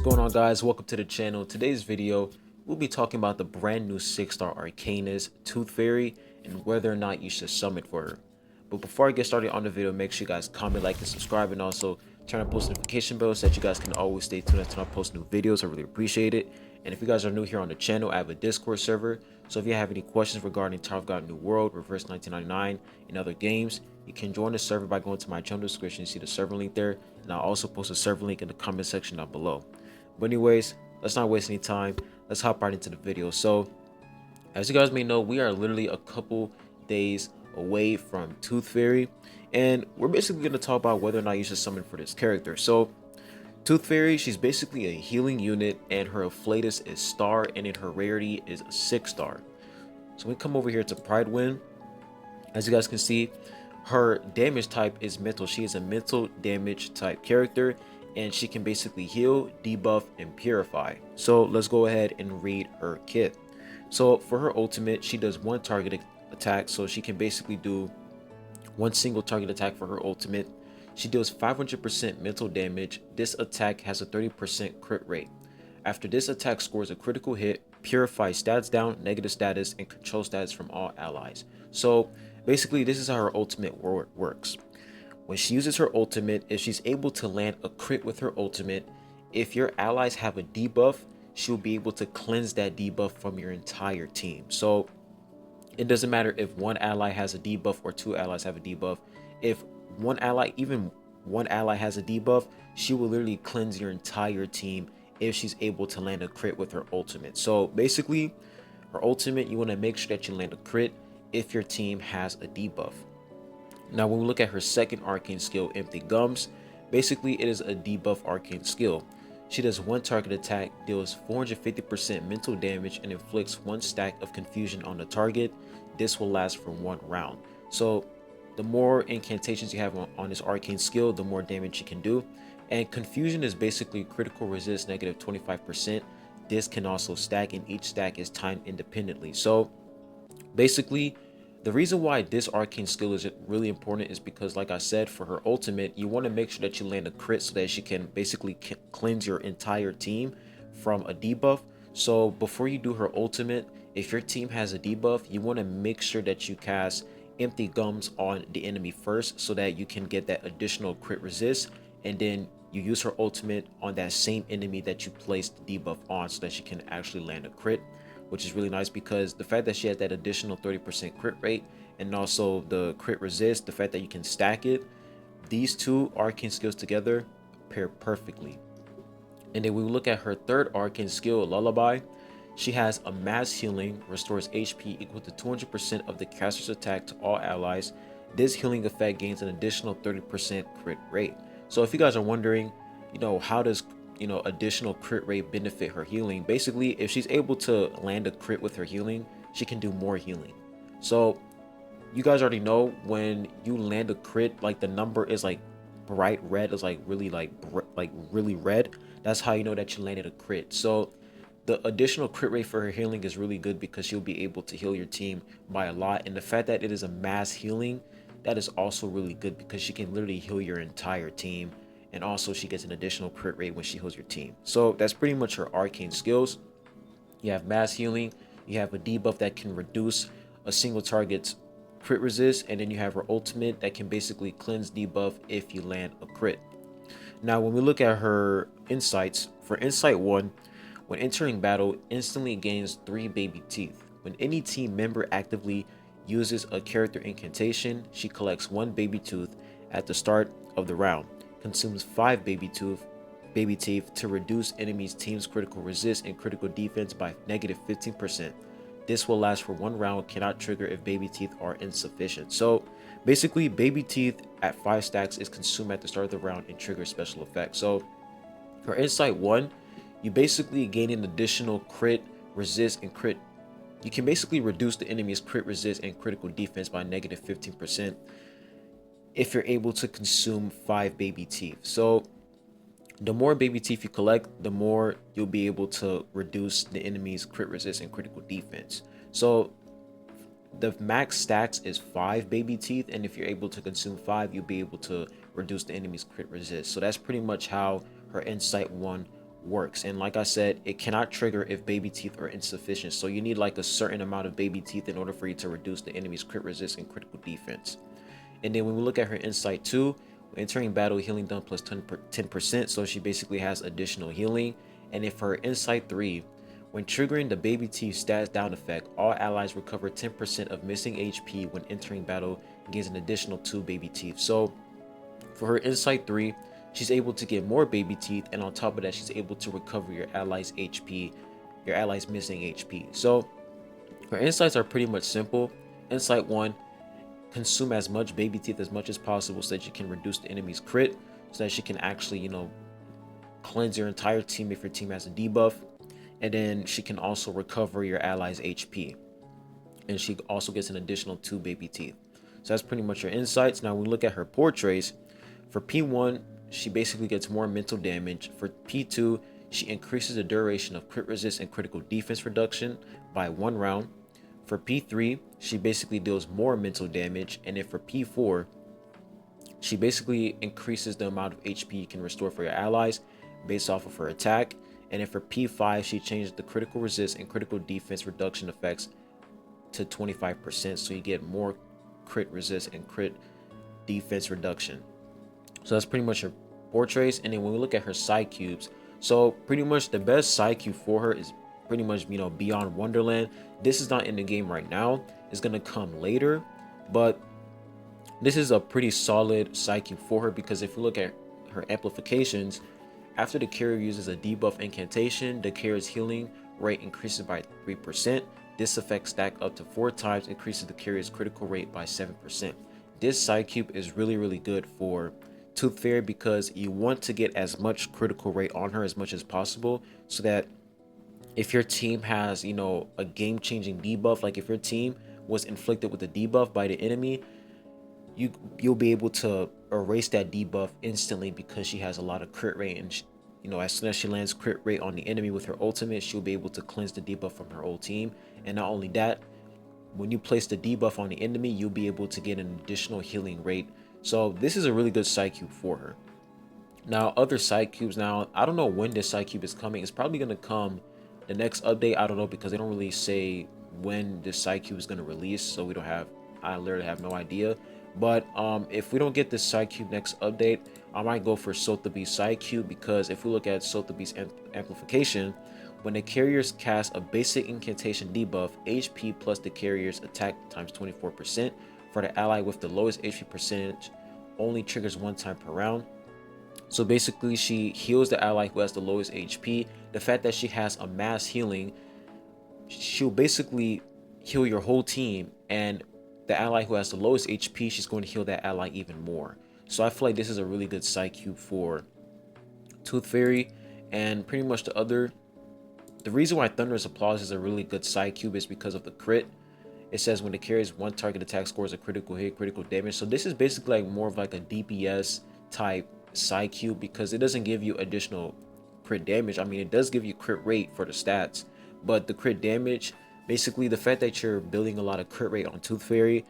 going on, guys? Welcome to the channel. Today's video, we'll be talking about the brand new 6-star Arcanist Tooth Fairy and whether or not you should summon for her. But before I get started on the video, make sure you guys comment, like, and subscribe, and also turn on post notification bell so that you guys can always stay tuned until I post new videos. I really appreciate it. And if you guys are new here on the channel, I have a Discord server. So if you have any questions regarding Tower of God New World, Reverse 1999, and other games, you can join the server by going to my channel description. You see the server link there, and I'll also post a server link in the comment section down below. But anyways, let's not waste any time. Let's hop right into the video. So as you guys may know, we are literally a couple days away from Tooth Fairy, and we're basically going to talk about whether or not you should summon for this character. So Tooth Fairy, she's basically a healing unit, and her afflatus is star, and in her rarity is a 6-star. So we come over here to Pride Wind. As you guys can see, her damage type is mental. She is a mental damage type character, and she can basically heal, debuff, and purify. So let's go ahead and read her kit. So for her ultimate, she does one target attack, so she can basically do one single target attack for her ultimate. She deals 500% mental damage. This attack has a 30% crit rate. After this attack scores a critical hit, purify stats down, negative status, and control status from all allies. So basically, this is how her ultimate works. When she uses her ultimate, if she's able to land a crit with her ultimate, if your allies have a debuff, she'll be able to cleanse that debuff from your entire team. So it doesn't matter if one ally has a debuff or two allies have a debuff. If even one ally has a debuff, she will literally cleanse your entire team if she's able to land a crit with her ultimate. So basically, her ultimate, you want to make sure that you land a crit if your team has a debuff. Now, when we look at her second arcane skill, Empty Gums, basically it is a debuff arcane skill. She does one target attack, deals 450% mental damage, and inflicts one stack of confusion on the target. This will last for 1 round. So the more incantations you have on this arcane skill, the more damage you can do. And confusion is basically critical resist negative 25%. This can also stack, and each stack is timed independently. So basically, the reason why this arcane skill is really important is because, like I said, for her ultimate, you want to make sure that you land a crit so that she can basically cleanse your entire team from a debuff. So before you do her ultimate, if your team has a debuff, you want to make sure that you cast Empty Gums on the enemy first so that you can get that additional crit resist, and then you use her ultimate on that same enemy that you placed the debuff on so that she can actually land a crit, which is really nice because the fact that she has that additional 30% crit rate and also the crit resist, the fact that you can stack it, these two arcane skills together pair perfectly. And then we look at her third arcane skill, Lullaby. She has a mass healing, restores HP equal to 200% of the caster's attack to all allies. This healing effect gains an additional 30% crit rate. So if you guys are wondering, how does additional crit rate benefit her healing? Basically, if she's able to land a crit with her healing, she can do more healing. So you guys already know when you land a crit, like the number is like bright red, is like really really red. That's how you know that you landed a crit. So the additional crit rate for her healing is really good because she'll be able to heal your team by a lot. And the fact that it is a mass healing, that is also really good because she can literally heal your entire team. And also she gets an additional crit rate when she heals your team. So that's pretty much her arcane skills. You have mass healing, you have a debuff that can reduce a single target's crit resist, and then you have her ultimate that can basically cleanse debuff if you land a crit. Now when we look at her insights, for insight 1, when entering battle, instantly gains 3 baby teeth. When any team member actively uses a character incantation, she collects 1 baby tooth at the start of the round. Consumes 5 baby teeth to reduce enemies' team's critical resist and critical defense by negative 15%. This will last for 1 round, cannot trigger if baby teeth are insufficient. So basically, baby teeth at 5 stacks is consumed at the start of the round and triggers special effects. So for insight 1, you basically gain an additional crit resist and crit. You can basically reduce the enemy's crit resist and critical defense by negative 15%. if you're able to consume 5 baby teeth. So the more baby teeth you collect, the more you'll be able to reduce the enemy's crit resist and critical defense. So the max stacks is 5 baby teeth, and if you're able to consume 5, you'll be able to reduce the enemy's crit resist. So that's pretty much how her insight 1 works. And like I said, it cannot trigger if baby teeth are insufficient. So you need like a certain amount of baby teeth in order for you to reduce the enemy's crit resist and critical defense. And then when we look at her insight 2, entering battle, healing done plus 10%, so she basically has additional healing. And if her insight 3, when triggering the baby teeth stats down effect, all allies recover 10% of missing HP when entering battle, gains an additional 2 baby teeth. So for her insight 3, she's able to get more baby teeth, and on top of that, she's able to recover your allies HP, your allies missing HP. So her insights are pretty much simple. Insight 1, consume as much baby teeth as much as possible so that you can reduce the enemy's crit, so that she can actually, cleanse your entire team if your team has a debuff. And then she can also recover your allies HP, and she also gets an additional 2 baby teeth. So that's pretty much her insights. Now we look at her portraits. For P1, she basically gets more mental damage. For P2, she increases the duration of crit resist and critical defense reduction by 1 round. For P3, she basically deals more mental damage. And then for P4, she basically increases the amount of HP you can restore for your allies based off of her attack. And then for P5, she changes the critical resist and critical defense reduction effects to 25%, so you get more crit resist and crit defense reduction. So that's pretty much her portraits. And then when we look at her side cubes, so pretty much the best side cube for her is pretty much, Beyond Wonderland. This is not in the game right now, it's gonna come later, but this is a pretty solid side cube for her, because if you look at her amplifications, after the carrier uses a debuff incantation, the carrier's healing rate increases by 3%. This effect stacked up to 4 times increases the carrier's critical rate by 7%. This side cube is really good for Tooth Fairy, because you want to get as much critical rate on her as much as possible, so that if your team has, a game-changing debuff, like if your team was inflicted with a debuff by the enemy, you'll be able to erase that debuff instantly, because she has a lot of crit rate. And as soon as she lands crit rate on the enemy with her ultimate, she'll be able to cleanse the debuff from her old team. And not only that, when you place the debuff on the enemy, you'll be able to get an additional healing rate. So this is a really good side cube for her. Now other side cubes, now I don't know when this side cube is coming. It's probably going to come the next update. I don't know, because they don't really say when this side cube is going to release, so I literally have no idea. But if we don't get this side cube next update, I might go for Sotheby's side cube, because if we look at Sotheby's amplification, when the carriers cast a basic incantation debuff, HP plus the carrier's attack times 24% for the ally with the lowest HP percentage only triggers 1 time per round. So basically, she heals the ally who has the lowest HP. The fact that she has a mass healing, she'll basically heal your whole team, and the ally who has the lowest HP, she's going to heal that ally even more. So I feel like this is a really good side cube for Tooth Fairy. And pretty much the reason why Thunderous Applause is a really good side cube is because of the crit. It says when the carrier's 1 target attack scores a critical hit, critical damage. So this is basically like more of like a DPS type side cube, because it doesn't give you additional crit damage. I mean, it does give you crit rate for the stats, but the crit damage, basically the fact that you're building a lot of crit rate on Tooth Fairy,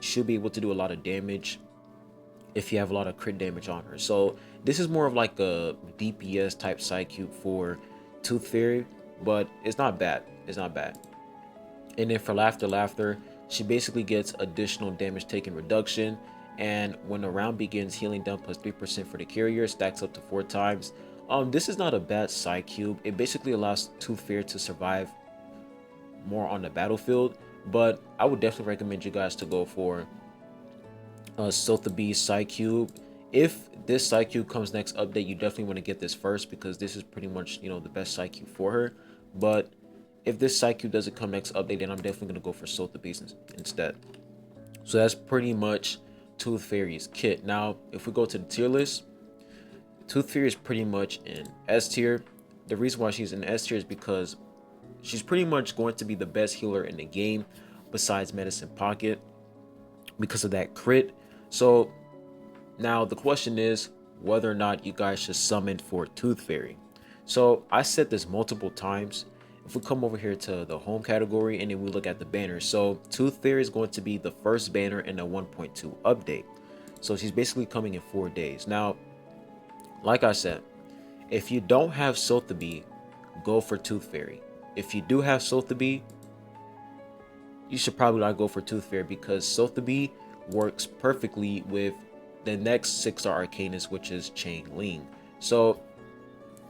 should be able to do a lot of damage if you have a lot of crit damage on her. So this is more of like a DPS type side cube for Tooth Fairy, but it's not bad. It's not bad. And then for Laughter, she basically gets additional damage taken reduction, and when the round begins, healing done plus 3% for the carrier stacks up to 4 times. This is not a bad side cube. It basically allows Tooth Fairy to survive more on the battlefield, but I would definitely recommend you guys to go for Sotheby's side cube. If this side cube comes next update, you definitely want to get this first, because this is pretty much, the best side cube for her. But if this side cube doesn't come next update, then I'm definitely going to go for Sotheby's instead. So that's pretty much Tooth Fairy's kit. Now, if we go to the tier list, Tooth Fairy is pretty much in S tier. The reason why she's in S tier is because she's pretty much going to be the best healer in the game besides Medicine Pocket, because of that crit. So now the question is whether or not you guys should summon for Tooth Fairy. So I said this multiple times. If we come over here to the home category and then we look at the banner, so Tooth Fairy is going to be the first banner in the 1.2 update. So she's basically coming in 4 days. Now, like I said, If you don't have Sotheby, go for Tooth Fairy. If you do have Sotheby, you should probably not go for Tooth Fairy because Sotheby works perfectly with the next 6-star Arcanist, which is Chang Ling. So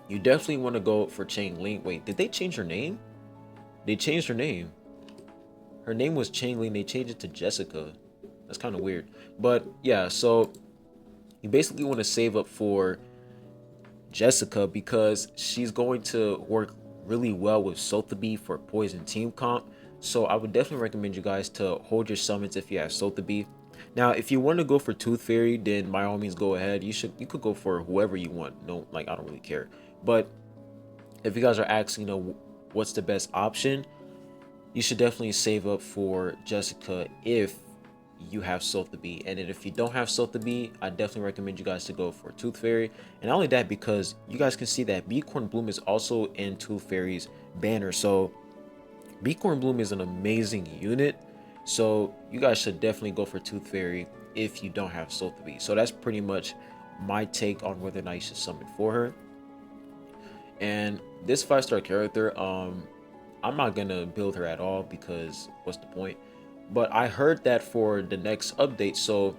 you definitely want to go for Chang Ling. Wait, did they change her name? They changed her name. Her name was Chang Ling. They changed it to Jessica. That's kind of weird. But yeah, so you basically want to save up for Jessica because she's going to work really well with Sotheby for Poison Team Comp. So I would definitely recommend you guys to hold your summons if you have Sotheby. Now, if you want to go for Tooth Fairy, then by all means go ahead. You could go for whoever you want. No, like, I don't really care. But if you guys are asking, what's the best option, you should definitely save up for Jessica if you have Sotheby. And then if you don't have Sotheby, I definitely recommend you guys to go for Tooth Fairy. And not only that, because you guys can see that Beacorn Bloom is also in Tooth Fairy's banner. So Beacorn Bloom is an amazing unit. So you guys should definitely go for Tooth Fairy if you don't have Sotheby. So that's pretty much my take on whether or not you should summon for her. And this 5-star character, I'm not gonna build her at all because what's the point? But I heard that for the next update, so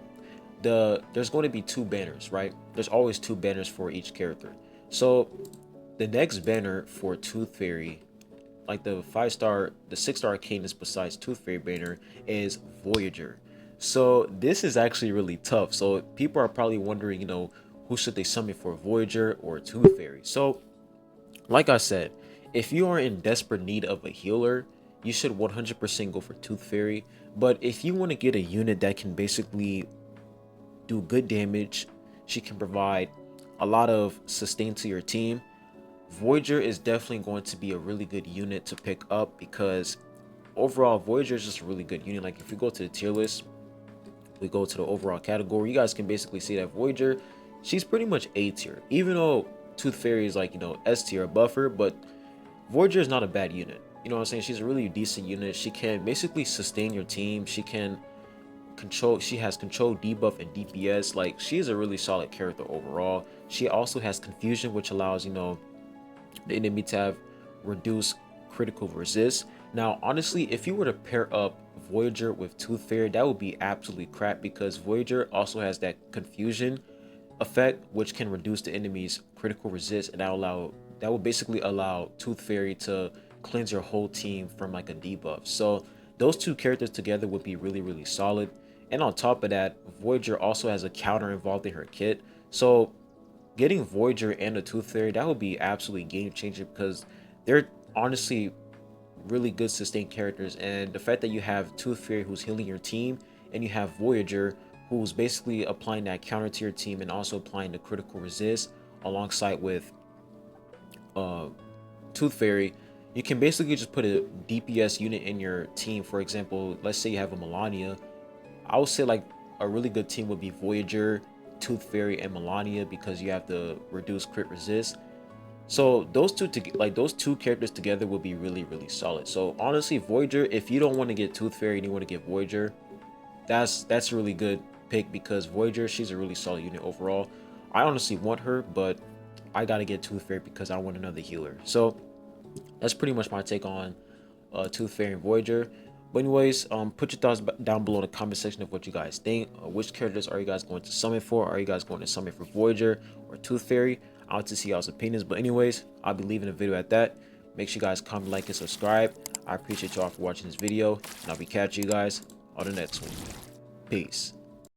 there's going to be 2 banners, right? There's always 2 banners for each character. So the next banner for Tooth Fairy, like the 5-star, the 6-star Arcanist besides Tooth Fairy banner, is Voyager. So this is actually really tough. So people are probably wondering, who should they summon for, Voyager or Tooth Fairy? So like I said, if you are in desperate need of a healer, you should 100% go for Tooth Fairy. But if you want to get a unit that can basically do good damage, she can provide a lot of sustain to your team, Voyager is definitely going to be a really good unit to pick up because overall Voyager is just a really good unit. Like if you go to the tier list, we go to the overall category, you guys can basically see that Voyager, she's pretty much A tier. Even though Tooth Fairy is like, S tier buffer, but Voyager is not a bad unit. You know what I'm saying? She's a really decent unit. She can basically sustain your team. She can control, she has control, debuff, and DPS. Like, she's a really solid character overall. She also has confusion, which allows, the enemy to have reduced critical resist. Now, honestly, if you were to pair up Voyager with Tooth Fairy, that would be absolutely crap because Voyager also has that confusion effect, which can reduce the enemy's critical resist, and that will basically allow Tooth Fairy to cleanse your whole team from like a debuff. So those 2 characters together would be really, really solid. And on top of that, Voyager also has a counter involved in her kit. So getting Voyager and a Tooth Fairy, that would be absolutely game changing because they're honestly really good sustained characters. And the fact that you have Tooth Fairy who's healing your team, and you have Voyager who's basically applying that counter to your team and also applying the critical resist alongside with Tooth Fairy, you can basically just put a DPS unit in your team. For example, let's say you have a Melania. I would say like a really good team would be Voyager, Tooth Fairy, and Melania because you have the reduced crit resist. So those two characters together will be really, really solid. So honestly, Voyager, if you don't want to get Tooth Fairy and you want to get Voyager, that's a really good pick because Voyager, she's a really solid unit overall. I honestly want her, but I gotta get Tooth Fairy because I want another healer. So that's pretty much my take on Tooth Fairy and Voyager. But anyways, put your thoughts down below in the comment section of what you guys think. Which characters are you guys going to summon for? Are you guys going to summon for Voyager or Tooth Fairy? I want to see y'all's opinions. But anyways, I'll be leaving the video at that. Make sure you guys comment, like, and subscribe. I appreciate y'all for watching this video, and I'll be catching you guys on the next one. Peace.